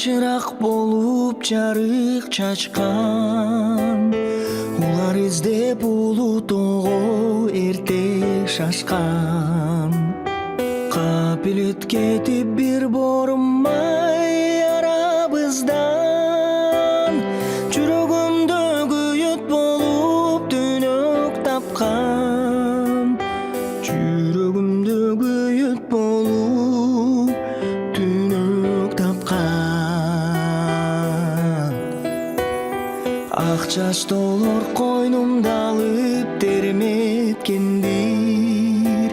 шырақ болуп жарык чачкан, улар издеп улуу тоого эрте шашкан. Капилет кетип бир борумай арабыздан, жүрөгүмдө күйөт болуп түнөк тапкан, жүрөгүмдө күйөт болуп түнөк тапкан. Ак чачтолор койнумда алып терметкендир,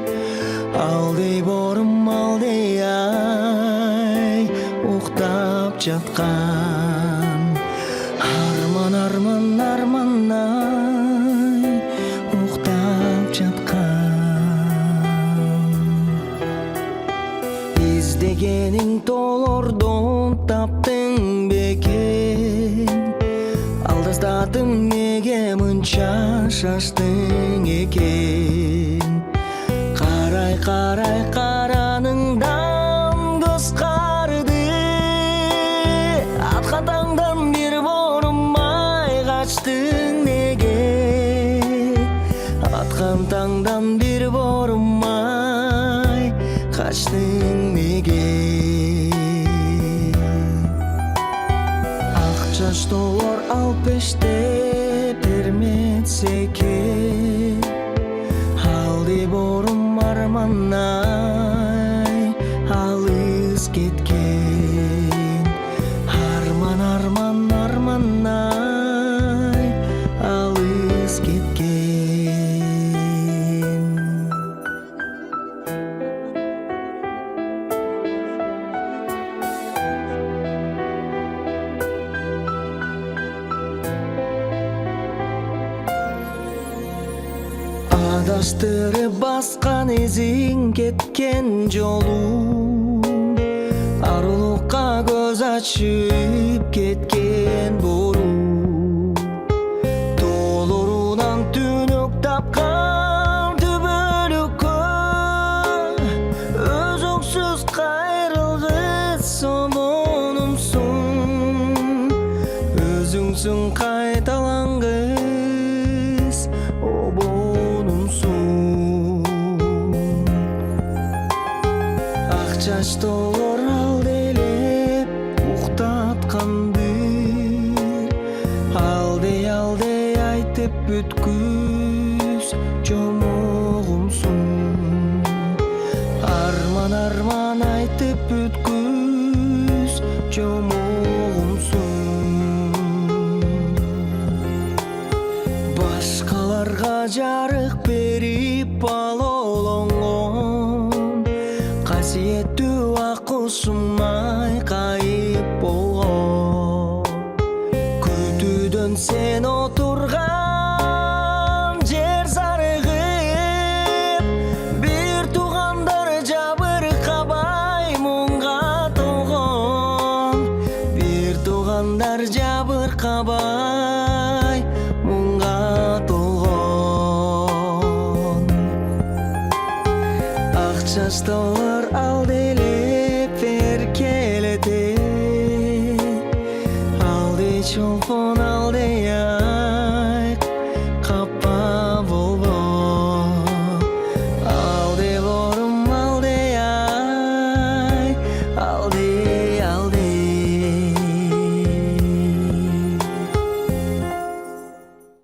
алдей борум алдей ай уктап жаткан. Арман арман арман ай уктап жаткан. Издегениң тоолордон таптың бекен, алдаздатың неге мынча шаштың экен. Карай карай караныңдан көз карды, аткан таңдан бир борумай качтың неге. Аткан таңдан бир борумай качтың неге. Ак чачтолор алпештеп терметсе керек, алдей борум арманай алыс кеткен. Арман арман арманай алыс кеткен. Адаштырып баскан изиң кеткен жолу, арулукка көз ачып кеткен бору. Тоолорунан түнөк тапкан түбөлүккө, өзүңсүз кайрылгыс обонумсуң, өзүңсүң кайталангыс обонумсуң. Ак чачтолор алделеп уктаткандыр, алдей алдей айтып бүткүз жомогумсуң. Арман арман айтып бүткүз жомогумсуң. Башкаларга жарык берип балолоңгон, касиеттүү ак кушумай кайып болгон. Күтүүдөн сен отурган жер зарыгып, бир туугандар жабыркабай муңга толгон, бир туугандар жабыркабай муңга толгон. Ак чачтолор